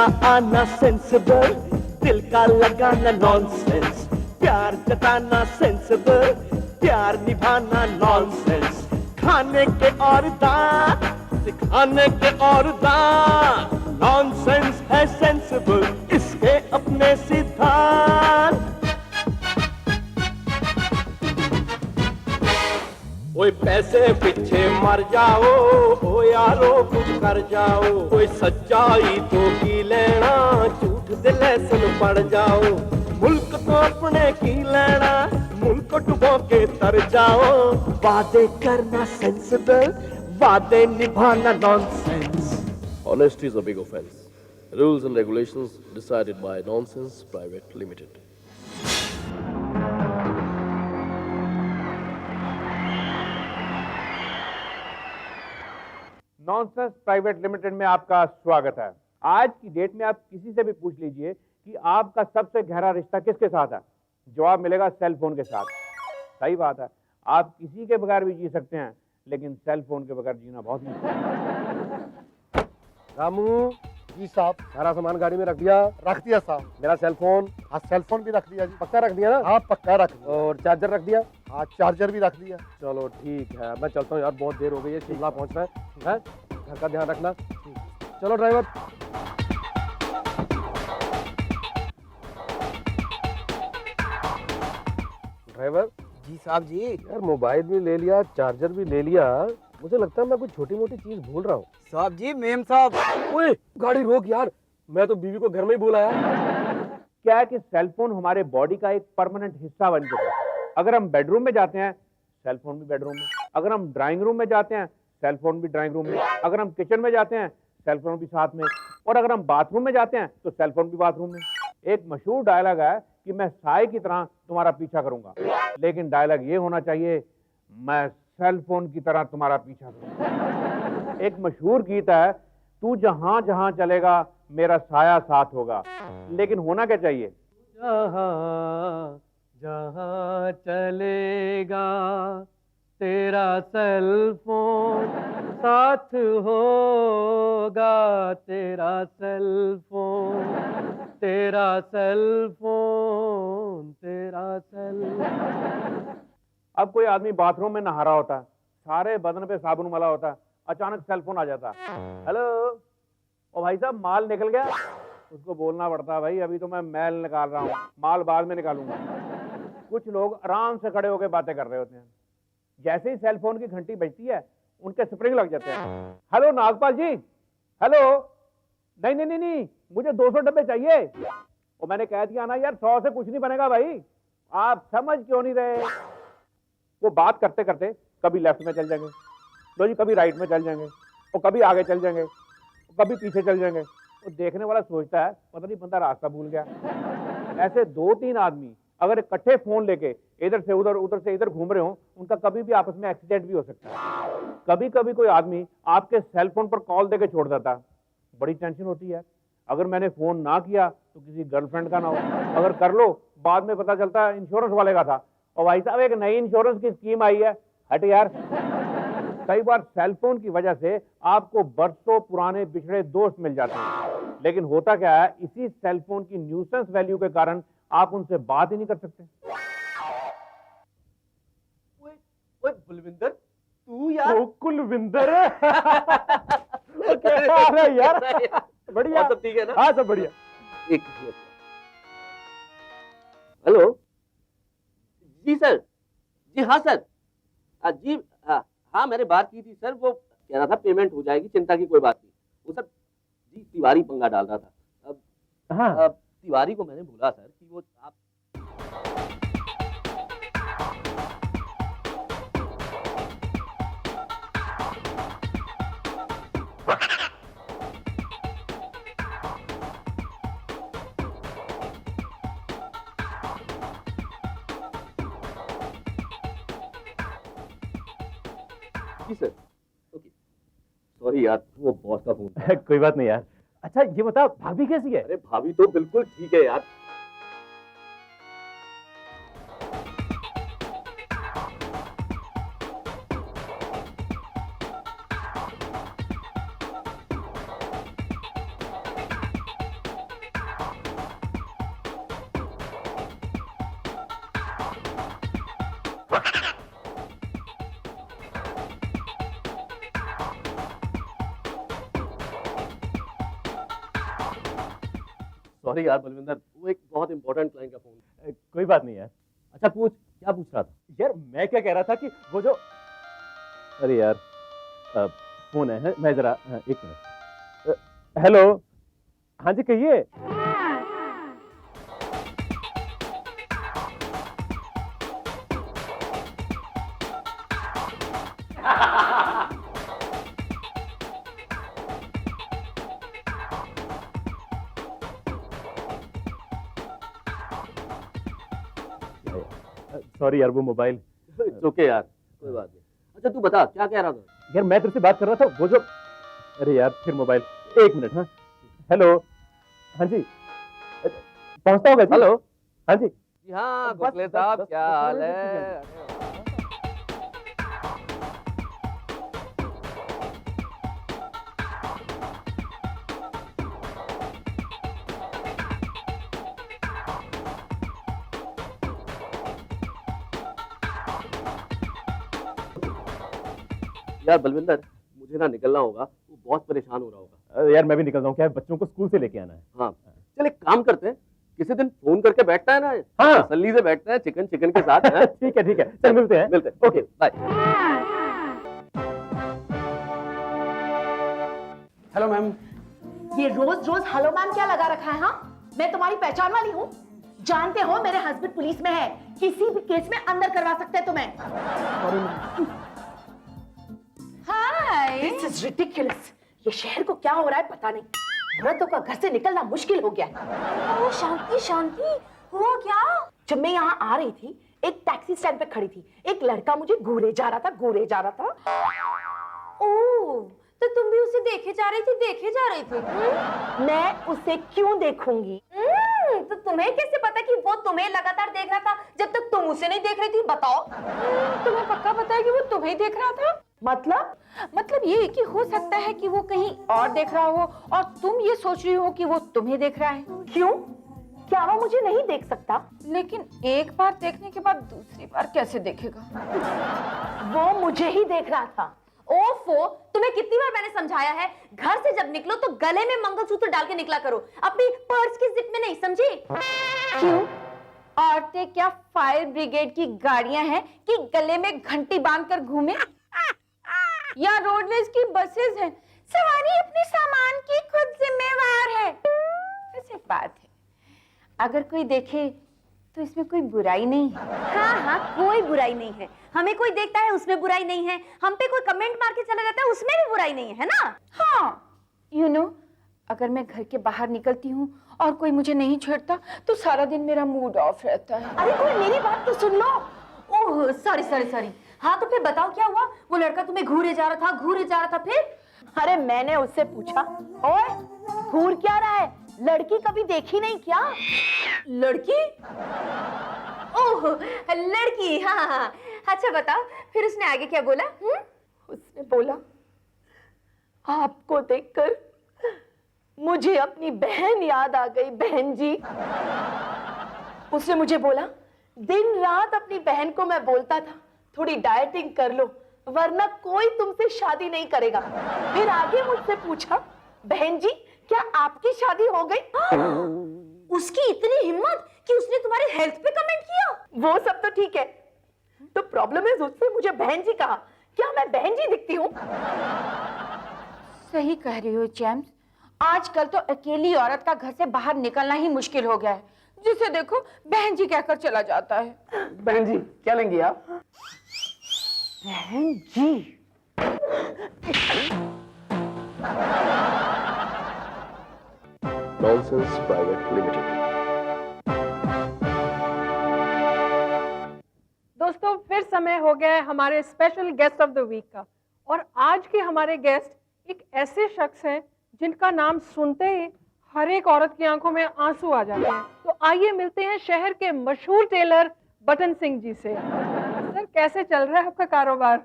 का आना सेंसिबल, दिल का लगाना नॉनसेंस, प्यार जताना सेंसिबल, प्यार निभाना नॉनसेंस, खाने के और दांत सिखाने के और दांत, नॉनसेंस है सेंसिबल, इसके अपने सिद्धांत। कोई पैसे पीछे मर जाओ, ओ यारो कुछ कर जाओ, कोई सच्चाई तो की लेना, झूठ दिले सुन पड़ जाओ, मुल्क तो अपने की लेना, मुल्क को डुबो के तर जाओ, वादे करना सेंसिबल, वादे निभाना nonsense. Honesty is a big offense. Rules and regulations decided by Nonsense Private Limited. Nonsense private limited में आपका स्वागत है। आज की डेट में आप किसी से भी पूछ लीजिए कि आपका सबसे गहरा रिश्ता किसके साथ है, जवाब मिलेगा सेल फोन के साथ। सही बात है, आप किसी के बगैर भी जी सकते हैं, लेकिन सेल फोन के बगैर जीना बहुत मुश्किल है। रामू जी साहब। सारा सामान गाड़ी में रख दिया? रख दिया साहब। मेरा सेल फोन? हाँ सेल फोन भी रख दिया जी। पक्का रख दिया ना? हाँ पक्का रख दिया। और चार्जर रख दिया? हाँ चार्जर भी रख दिया। चलो ठीक है, मैं चलता हूँ यार, बहुत देर हो गई है, शिमला पहुँचना है। घर का ध्यान रखना। चलो ड्राइवर। ड्राइवर जी साहब जी। यार मोबाइल भी ले लिया, चार्जर भी ले लिया, मुझे लगता है मैं कुछ छोटी मोटी चीज भूल रहा हूँ। साहब जी मेम साहब। ओए गाड़ी रोक यार, मैं तो बीवी को घर में ही भूल आया। क्या है कि सेल फोन हमारे बॉडी का एक परमानेंट हिस्सा बन चुका है। अगर हम बेडरूम में जाते हैं, सेल फोन भी बेडरूम में, अगर हम ड्राइंग रूम में जाते हैं, सेल फोन भी ड्राइंग रूम में, अगर हम किचन में जाते हैं, सेल फोन भी साथ में, और अगर हम बाथरूम में जाते हैं तो सेल फोन भी बाथरूम में। एक मशहूर डायलॉग है कि मैं साए की तरह तुम्हारा पीछा करूंगा, लेकिन डायलॉग ये होना चाहिए, मैं सेल फोन की तरह तुम्हारा पीछा करूंगा। एक मशहूर गीत है, तू जहां जहां चलेगा मेरा साया साथ होगा, लेकिन होना क्या चाहिए? जहाँ जहाँ चलेगा तेरा सेल फोन साथ होगा, तेरा सेल फोन, तेरा सेल फोन, तेरा सेल। अब कोई आदमी बाथरूम में नहा रहा होता है, सारे बदन पे साबुन मला होता है, अचानक सेल फोन आ जाता है, हेलो ओ भाई साहब माल निकल गया। उसको बोलना पड़ता है, भाई अभी तो मैं मैल निकाल रहा हूँ, माल बाद में निकालूंगा। कुछ लोग आराम से खड़े होकर बातें कर रहे होते हैं, जैसे ही सेल फोन की घंटी बजती है उनके स्प्रिंग लग जाते हैं। हेलो नागपाल जी, हेलो, नहीं नहीं नहीं नहीं, मुझे 200 डब्बे चाहिए। और मैंने कह दिया ना यार, 100 से कुछ नहीं बनेगा भाई, आप समझ क्यों नहीं रहे? वो बात करते करते कभी लेफ्ट में चल जाएंगे, लो जी, कभी राइट में चल जाएंगे, और कभी आगे चल जाएंगे, कभी पीछे चल जाएंगे। वो देखने वाला सोचता है पता नहीं बंदा रास्ता भूल गया। ऐसे 2-3 आदमी अगर इकट्ठे फोन लेके इधर से उधर, उधर से इधर घूम रहे हो, उनका कभी भी आपस में एक्सीडेंट भी हो सकता है। कभी कभी कोई आदमी आपके सेल फोन पर कॉल देके छोड़ देता है, बड़ी टेंशन होती है। अगर मैंने फोन ना किया तो किसी गर्लफ्रेंड का ना हो, अगर कर लो बाद में पता चलता है इंश्योरेंस वाले का था, और भाई साहब एक नई इंश्योरेंस की स्कीम आई है, हट यार। कई बार सेल फोन की वजह से आपको बरसों पुराने बिछड़े दोस्त मिल जाते हैं, लेकिन होता क्या है, इसी सेल फोन की न्यूसेंस वैल्यू के कारण आप उनसे बात ही नहीं कर सकते। ओए बुलविंदर, तू यार। कुलविंदर क्या हाल है यार? बढ़िया, सब ठीक है ना? हाँ सब बढ़िया। एक हेलो जी सर, जी हाँ सर, जी हाँ हाँ, मैंने बात की थी सर, वो कह रहा था पेमेंट हो जाएगी, चिंता की कोई बात नहीं। वो सर जी तिवारी पंगा डाल रहा था। अब हाँ। तिवारी को मैंने बोला सर कि वो आप जी सर। ओके सॉरी यार, वो बॉस का फोन। कोई बात नहीं यार। अच्छा ये बता, भाभी कैसी है? अरे भाभी तो बिल्कुल ठीक है यार। सॉरी यार बलविंदर, वो एक बहुत इंपॉर्टेंट क्लाइंट का फोन। कोई बात नहीं यार। अच्छा पूछ, क्या पूछ रहा था? यार मैं क्या कह रहा था कि वो जो, अरे यार फोन है, मैं जरा एक मिनट। हेलो, हाँ जी कहिए। सॉरी यार, वो मोबाइल। ओके यार, कोई बात नहीं। अच्छा तू बता, क्या कह रहा था? यार मैं तेरे से बात कर रहा था, वो जो, अरे यार फिर मोबाइल, एक मिनट। हाँ हेलो, हाँ जी पहुंचता होगा जी? हेलो। हाँ जी। जी हाँ बस, गोखले बस, साहब, बस, क्या बस, हाल बस, है? यार बलविंदर, मुझे ना निकलना होगा, वो बहुत परेशान हो रहा होगा। यार मैं भी निकल रहा हूँ, क्या है, बच्चों को स्कूल से लेके आना है। हाँ चल एक काम करते हैं, किसी दिन फोन करके बैठता है ना, हाँ। तसल्ली से बैठते हैं चिकन चिकन के साथ। हैं? ठीक है, चल मिलते हैं। मिलते हैं, ओके बाय। Hello ma'am. ये रोज रोज हेलो मैम क्या लगा रखा है? हाँ, मैं तुम्हारी पहचान वाली हूँ। जानते हो मेरे हस्बैंड पुलिस में है, किसी भी केस में अंदर करवा सकते हैं तुम्हें। हाय, दिस इज रिडिकुलस। ये शहर को क्या हो रहा है पता नहीं, औरतों का घर से निकलना मुश्किल हो गया है। शांति शांति, हुआ क्या? जब मैं यहाँ आ रही थी, एक टैक्सी स्टैंड पे खड़ी थी, एक लड़का मुझे घूरे जा रहा था। ओह, तो तुम भी उसे देखे जा रही थी? मैं उसे क्यों देखूंगी? तो तुम्हें कैसे पता कि वो तुम्हें लगातार देख रहा था जब तक तुम उसे नहीं देख रही थी? बताओ। तुम्हें पक्का पता है कि वो तुम्हें देख रहा था? मतलब ये कि हो सकता है कि वो कहीं और देख रहा हो और तुम ये सोच रही हो कि वो तुम्हें देख रहा है। क्यों? क्या वो मुझे नहीं देख सकता? लेकिन एक बार देखने के बाद दूसरी बार कैसे देखेगा? वो मुझे ही देख रहा था। ओफो, तुम्हें कितनी बार मैंने समझाया है, घर से जब निकलो तो गले में मंगलसूत्र डाल के निकला करो, अपनी पर्स की जिप में नहीं, समझी? क्यों? औरतें क्या फायर ब्रिगेड की गाड़ियां हैं कि गले में घंटी बांधकर घूमे? या रोडवेज की बसेस हैं, सवारी अपने सामान की खुद जिम्मेवार है। वैसे बात है, अगर कोई देखे तो इसमें कोई बुराई नहीं है। हाँ, कोई बुराई नहीं है। हमें कोई देखता है उसमें बुराई नहीं है, हम पे कोई कमेंट मार के चला जाता है उसमें भी बुराई नहीं है ना? हाँ, यू नो, अगर मैं घर के बाहर निकलती हूँ और कोई मुझे नहीं छेड़ता तो सारा दिन मेरा मूड ऑफ रहता है। अरे कोई मेरी बात तो सुन लो। Oh sorry. हाँ तो फिर बताओ क्या हुआ? वो लड़का तुम्हें घूरे जा रहा था फिर? अरे मैंने उससे पूछा, ओए घूर क्या रहा है? लड़की कभी देखी नहीं क्या? लड़की? ओह लड़की, हाँ। अच्छा बताओ, फिर उसने आगे क्या बोला? उसने बोला, आपको देखकर मुझे अपनी बहन याद आ गई, बहन जी। उसने मुझे बोला, दिन रात अपनी बहन को मैं बोलता था थोड़ी डाइटिंग कर लो वरना कोई तुमसे शादी नहीं करेगा। फिर आगे मुझसे पूछा, बहन जी क्या आपकी शादी हो गई? उसकी इतनी हिम्मत कि उसने तुम्हारी हेल्थ पे कमेंट किया? वो सब तो ठीक है, तो प्रॉब्लम है उसने मुझे बहन जी कहा। क्या मैं बहन जी दिखती हूँ? सही कह रही हो जेम्स, आजकल तो अकेली औरत का घर से बाहर निकलना ही मुश्किल हो गया है। जिसे देखो बहन जी कहकर चला जाता है। बहन जी क्या लेंगी आप? बहन जी? Nonsense Private Limited. दोस्तों फिर समय हो गया है हमारे special guest of the week का, और आज के हमारे गेस्ट एक ऐसे शख्स हैं जिनका नाम सुनते ही हर एक औरत की आंखों में आंसू आ जाते हैं। तो आइए मिलते हैं शहर के मशहूर टेलर बटन सिंह जी से। सर कैसे चल रहा है आपका कारोबार?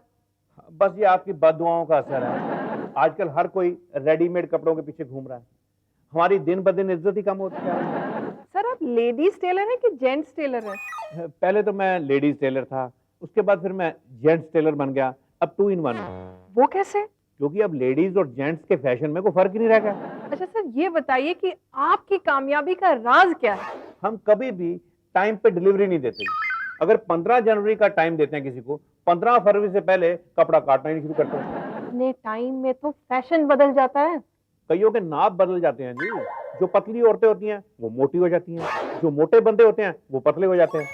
बस ये आपकी बददुआओं का असर है। आजकल हर कोई रेडीमेड कपड़ों के पीछे घूम रहा है, हमारी दिन ब दिन इज्जत ही कम होती जा रही है। सर आप लेडीज टेलर हैं कि जेंट्स टेलर हैं? पहले तो मैं लेडीज टेलर था, उसके बाद फिर मैं जेंट्स टेलर बन गया, अब 2 in 1 हूं। वो कैसे? क्योंकि अब लेडीज और जेंट्स के फैशन में कोई फर्क ही नहीं रह गया। अच्छा सर, ये बताइए कि आपकी कामयाबी का राज क्या है? हम कभी भी टाइम पे डिलीवरी नहीं देते। अगर 15 जनवरी का टाइम देते हैं किसी को, 15 फरवरी से पहले कपड़ा काटना ही नहीं शुरू करते हैं। इतने टाइम में तो फैशन बदल जाता है। कईयों के नाप बदल जाते हैं जी। जो पतली औरतें होती हैं वो मोटी हो जाती हैं, जो मोटे बंदे होते हैं वो पतले हो जाते हैं।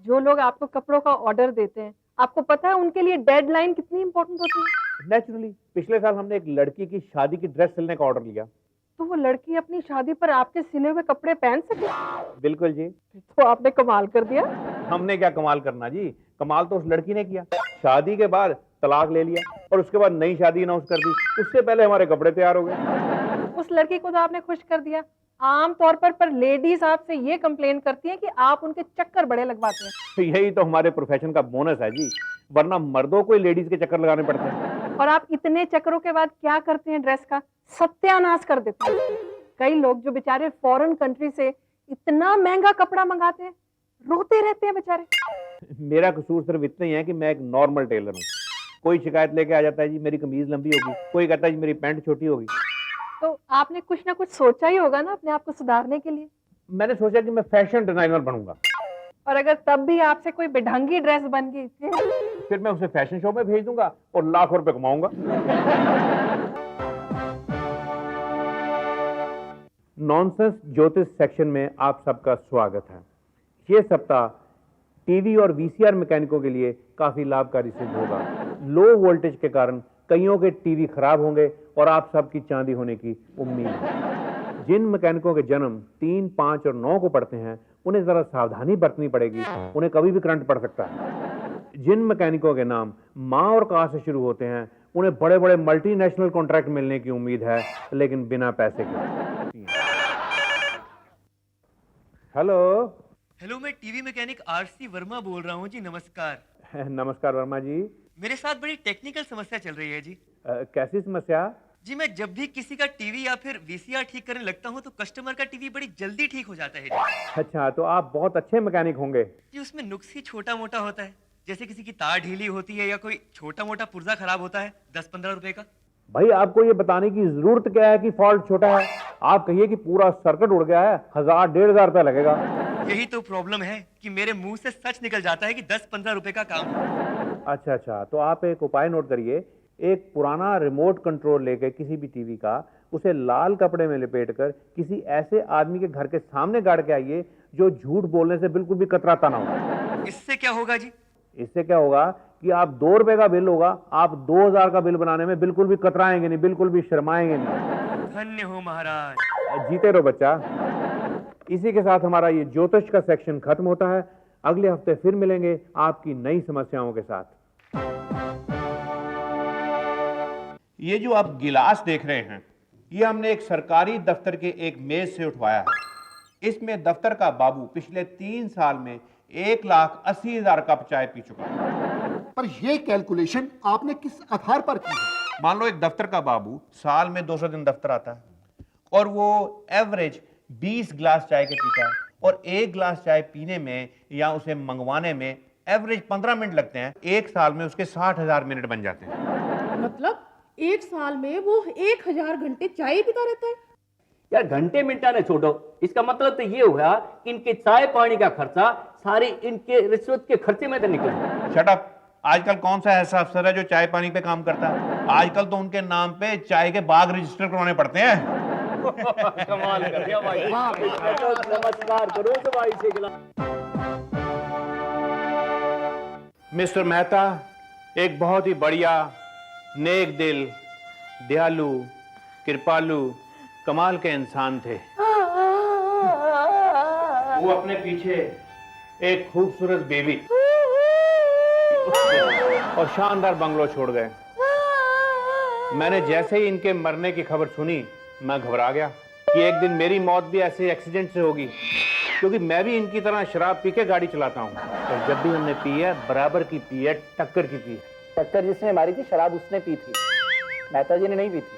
जो लोग आपको कपड़ों का ऑर्डर देते हैं, आपको पता है उनके लिए डेडलाइन कितनी इंपॉर्टेंट होती है? नेचुरली पिछले साल हमने एक लड़की की शादी की ड्रेस सिलने का ऑर्डर लिया। तो वो लड़की अपनी शादी पर आपके सिले हुए कपड़े पहन सके? बिल्कुल जी। तो आपने कमाल कर दिया। हमने क्या कमाल करना जी, कमाल तो उस लड़की ने किया। शादी के बाद तलाक ले लिया और उसके बाद नई शादी अनाउंस कर दी, उससे पहले हमारे कपड़े तैयार हो गए। उस लड़की को तो आपने खुश कर दिया। आम तौर पर लेडीज आपसे ये कंप्लेन करती हैं कि आप उनके चक्कर बड़े लगवाते हैं। तो यही तो हमारे प्रोफेशन का बोनस है जी, वरना मर्दों को ही लेडीज के चक्कर लगाने पड़ते हैं। और आप इतने चक्करों के बाद क्या करते हैं? ड्रेस का सत्यानाश कर देते हैं। कई लोग जो बेचारे फॉरेन कंट्री से इतना महंगा कपड़ा मंगाते हैं, रोते रहते हैं बेचारे। मेरा कसूर सिर्फ इतना ही है कि मैं एक नॉर्मल टेलर हूँ। कोई शिकायत लेके आ जाता है जी मेरी कमीज लंबी होगी, कोई कहता है जी मेरी पैंट छोटी होगी। तो आपने कुछ ना कुछ सोचा ही होगा ना अपने आप को सुधारने के लिए। मैंने सोचा कि मैं फैशन डिजाइनर बनूंगा। और अगर तब भी आपसे कोई बेढंगी ड्रेस बन गई फिर मैं उसे फैशन शो में भेज दूंगा और लाखों रुपए कमाऊंगा। नॉनसेंस ज्योतिष सेक्शन में आप सबका स्वागत है। ये सप्ताह टीवी और वीसीआर मैकेनिकों के लिए काफी लाभकारी सिद्ध होगा। लो वोल्टेज के कारण कईयों के टीवी खराब होंगे और आप सबकी चांदी होने की उम्मीद है। जिन मैकेनिकों के जन्म 3, 5 और 9 को पड़ते हैं उन्हें जरा सावधानी बरतनी पड़ेगी, उन्हें कभी भी करंट पड़ सकता है। जिन मैकेनिकों के नाम माँ और का से शुरू होते हैं उन्हें बड़े बड़े मल्टीनेशनल कॉन्ट्रैक्ट मिलने की उम्मीद है, लेकिन बिना पैसे के। हेलो हेलो, मैं टीवी मैकेनिक आरसी वर्मा बोल रहा हूँ जी। नमस्कार। नमस्कार वर्मा जी। मेरे साथ बड़ी टेक्निकल समस्या चल रही है जी। कैसी समस्या? जी, मैं जब भी किसी का टीवी या फिर वीसीआर ठीक करने लगता हूँ तो कस्टमर का टीवी बड़ी जल्दी ठीक हो जाता है जी। अच्छा, तो आप बहुत अच्छे मैकेनिक होंगे। जी, उसमें नुक्स ही छोटा मोटा होता है, जैसे किसी की तार ढीली होती है या कोई छोटा मोटा पुर्जा खराब होता है 10-15 रुपए का। भाई आपको ये बताने की जरूरत क्या है कि फॉल्ट छोटा है? आप कहिए कि पूरा सर्किट उड़ गया है, 1000-1500 रुपया लगेगा। यही तो प्रॉब्लम है कि मेरे मुंह से सच निकल जाता है कि 10-15 रुपए का काम है। अच्छा, तो आप एक उपाय नोट करिए। एक पुराना रिमोट कंट्रोल लेके किसी भी टीवी का उसे लाल कपड़े में लपेटकर किसी ऐसे आदमी के घर के सामने गाड़ के आइए जो झूठ बोलने से बिल्कुल भी कतराता ना हो। इससे क्या होगा जी? इससे क्या होगा कि आप 2 रुपए का बिल होगा, आप 2000 का बिल बनाने में बिल्कुल भी कतराएंगे नहीं, बिल्कुल भी शर्माएंगे नहीं। धन्य हो महाराज। जीते रहो बच्चा। इसी के साथ हमारा ये ज्योतिष का सेक्शन खत्म होता है। अगले हफ्ते फिर मिलेंगे आपकी नई समस्याओं के साथ। ये जो आप गिलास देख रहे हैं, ये हमने एक सरकारी दफ्तर के एक मेज से उठवाया है। इसमें दफ्तर का बाबू पिछले 3 साल में 1,80,000 कप चाय पी चुका है। पर ये कैलकुलेशन आपने किस आधार पर की है? मान लो एक दफ्तर का बाबू साल में 200 दिन दफ्तर आता है और वो एवरेज 20 गिलास चाय के पीता है, और 1 गिलास चाय पीने में या उसे मंगवाने में एवरेज 15 मिनट लगते हैं। 1 साल में उसके 60,000 मिनट बन जाते हैं। मतलब 1 साल में वो 1000 घंटे चाय पीता रहता है? यार घंटे मिनटा ने छोड़ो, इसका मतलब तो ये हुआ कि इनके चाय पानी का खर्चा सारे इनके रिश्वत के खर्चे में तो निकले। Shut up. आजकल कौन सा ऐसा अफसर है जो चाय पानी पे काम करता है? आजकल तो उनके नाम पे चाय के बाग रजिस्टर करवाने पड़ते हैं। कमाल कर दिया भाई। नमस्कार करो तो भाई से गिला। मिस्टर मेहता एक बहुत ही बढ़िया, नेक दिल, दयालु, कृपालु, कमाल के इंसान थे। वो अपने पीछे एक खूबसूरत बेबी और शानदार बंगलो छोड़ गए। मैंने जैसे ही इनके मरने की खबर सुनी, मैं घबरा गया कि एक दिन मेरी मौत भी ऐसे एक्सीडेंट से होगी, क्योंकि मैं भी इनकी तरह शराब पी के गाड़ी चलाता हूँ। और जब भी हमने पी है, बराबर की पी है, टक्कर की पी है। टक्कर जिसने मारी थी शराब उसने पी थी, मेहता जी ने नहीं पी थी।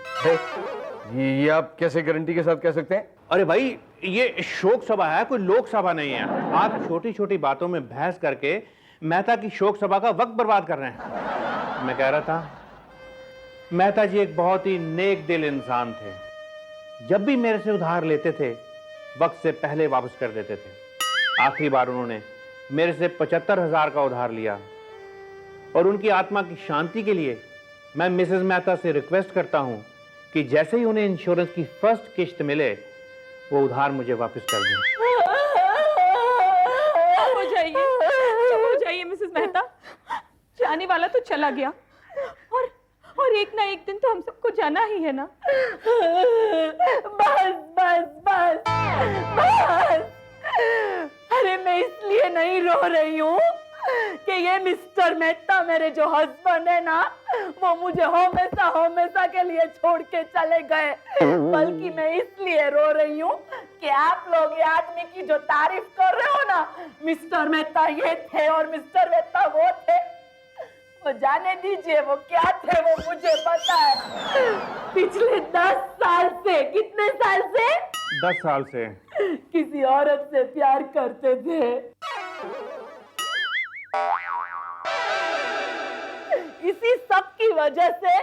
ये आप कैसे गारंटी के साथ कह सकते हैं? अरे भाई, ये शोक सभा है, कोई लोक सभा नहीं है। आप छोटी छोटी बातों में बहस करके मेहता की शोक सभा का वक्त बर्बाद कर रहे हैं। मैं कह रहा था, मेहता जी एक बहुत ही नेक दिल इंसान थे। जब भी मेरे से उधार लेते थे वक्त से पहले वापस कर देते थे। आखिरी बार उन्होंने मेरे से 75,000 का उधार लिया और उनकी आत्मा की शांति के लिए मैं मिसेस मेहता से रिक्वेस्ट करता हूं कि जैसे ही उन्हें इंश्योरेंस की फर्स्ट किश्त मिले वो उधार मुझे वापस कर दें। चुप हो जाइए मिसेस मेहता। जाने वाला तो चला गया और एक ना एक दिन तो हम सबको जाना ही है ना। बस बस बस बस। अरे मैं इसलिए नहीं रो रही हूँ कि ये मिस्टर मेहता मेरे जो हस्बैंड है ना वो मुझे हमेशा के लिए छोड़ के चले गए, बल्कि मैं इसलिए रो रही हूँ कि आप लोग ये आदमी की जो तारीफ कर रहे हो ना, मिस्टर मेहता ये थे और मिस्टर मेहता वो थे, वो जाने दीजिए वो क्या थे वो मुझे पता है। पिछले 10 साल से, कितने साल से? 10 साल से किसी औरत से प्यार करते थे। इसी सब की वजह से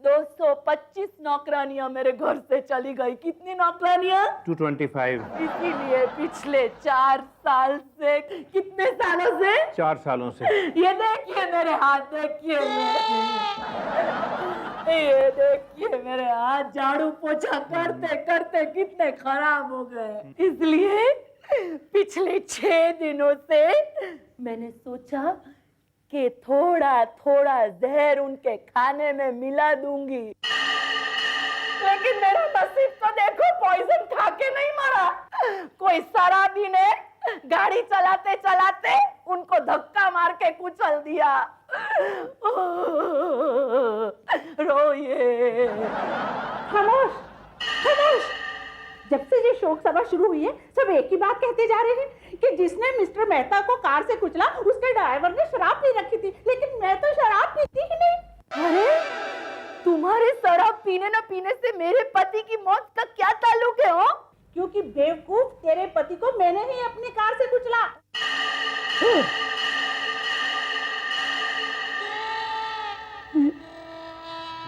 225 नौकरानियां मेरे घर से चली गई। कितनी नौकरानियां? 225। इसीलिए पिछले 4 साल से, कितने सालों से? 4 सालों से। ये देखिए मेरे हाथ, देखिए ये देखिए मेरे हाथ झाड़ू पोछा करते करते कितने खराब हो गए। इसलिए पिछले 6 दिनों से मैंने सोचा कि थोड़ा थोड़ा जहर उनके खाने में मिला दूंगी, लेकिन मेरा नसीब तो देखो पॉइजन खा के नहीं मरा। कोई शराबी ने गाड़ी चलाते चलाते उनको धक्का मार के कुचल दिया। रोइए। खामोश खामोश। जब से ये शोक सभा शुरू हुई है सब एक ही बात कहते जा रहे हैं कि जिसने मिस्टर मेहता को कार से कुचला उसके ड्राइवर ने शराब पी रखी थी, लेकिन मैं तो शराब पीती ही नहीं। अरे तुम्हारे शराब पीने न पीने से मेरे पति की मौत का क्या ताल्लुक है? हो क्योंकि बेवकूफ तेरे पति को मैंने ही अपनी कार से कुचला।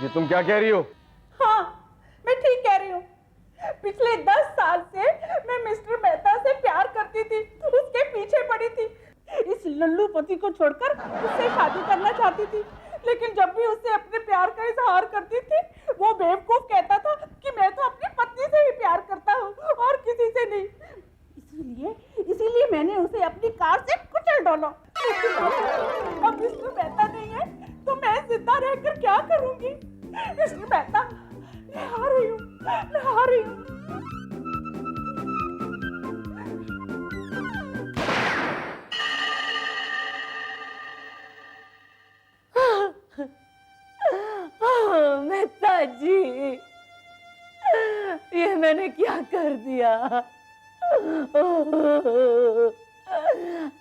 ये तुम क्या कह रही हो? हाँ मैं ठीक कह रही हूँ। पिछले 10 साल से मैं मिस्टर मेहता से प्यार करती थी, उसके पीछे पड़ी थी। इस लल्लू पति को छोड़कर उससे शादी करना चाहती थी, लेकिन जब भी उससे अपने प्यार का इजहार करती थी वो बेवकूफ कहता था कि मैं तो अपनी पत्नी से ही प्यार करता हूँ और किसी से नहीं। इसीलिए मैंने उसे अपनी कार से कुचल डाला। अब मिस्टर मेहता नहीं है तो मैं जिंदा रहकर क्या करूंगी? मिस्टर मेहता, मैं आ रही हूँ, मैं आ रही हूँ। मेहता जी, ये मैंने क्या कर दिया?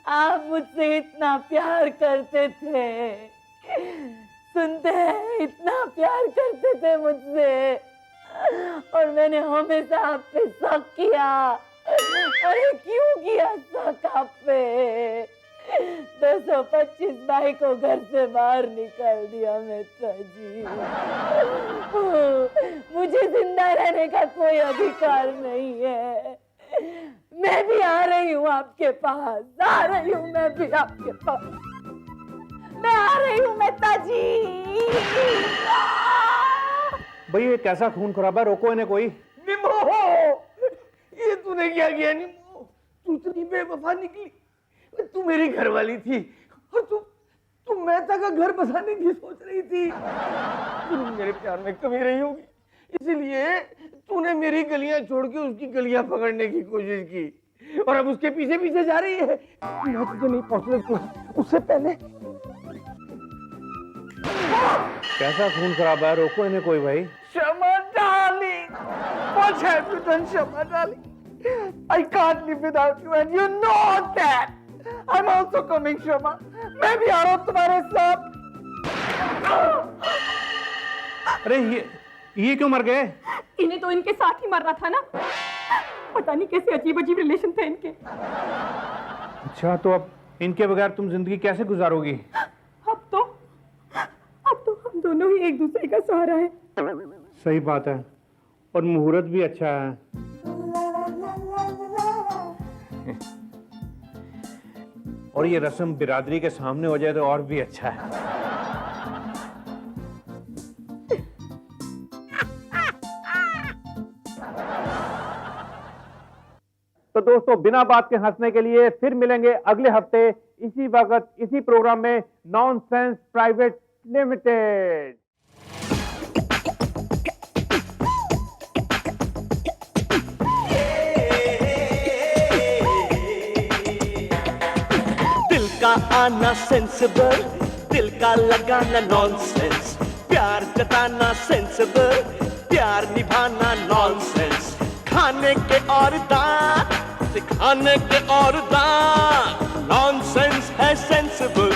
आप मुझसे इतना प्यार करते थे, सुनते हैं इतना प्यार करते थे मुझसे, और मैंने हमेशा आप पे शक किया। अरे क्यों किया शक आप पे? 225 भाई को घर से बाहर निकाल दिया मेहता जी। मुझे जिंदा रहने का कोई अधिकार नहीं है। मैं भी आ रही हूँ आपके पास, आ रही हूँ मैं भी आपके पास, मैं आ रही हूँ मेहता जी। भाई ये कैसा खून खराबा, रोको इन्हें कोई। निमो, ये तूने क्या किया निमो? तू इतनी बेवफा निकली। तू मेरी घरवाली थी और तू मेहता का घर बसाने की सोच रही थी। तू मेरे प्यार में कमी रही होगी, इसीलिए तूने मेरी गलियां छोड़ के उसकी गलियां पकड़ने की कोशिश की और अब उसके पीछे पीछे जा रही है। मैं तुझे नहीं पहुंचने दूंगा उससे पहले। कैसा खून खराबा है, रोको इन्हें कोई भाई। क्षमा darling, what have you done, क्षमा darling? I can't live without you and you know that. I'm also coming, क्षमा। मैं भी आ रहा हूँ तुम्हारे साथ। अरे ये क्यों मर गए? इन्हें तो इनके साथ ही मरना था ना। पता नहीं कैसे अजीब अजीब रिलेशन थे इनके। अच्छा तो अब इनके बगैर तुम जिंदगी कैसे गुजारोगी? अब तो हम दोनों ही एक दूसरे का सहारा है। सही बात है, और मुहूर्त भी अच्छा है। और ये रस्म बिरादरी के सामने हो जाए तो और भी अच्छा है। तो दोस्तों, बिना बात के हंसने के लिए फिर मिलेंगे अगले हफ्ते इसी वक्त इसी प्रोग्राम में नॉनसेंस प्राइवेट लिमिटेड। दिल का आना सेंसिबल, दिल का लगाना नॉनसेंस, प्यार जताना सेंसिबल, प्यार निभाना नॉनसेंस, खाने के और दांत सिखाने के और दांत, नॉनसेंस है सेंसिबल।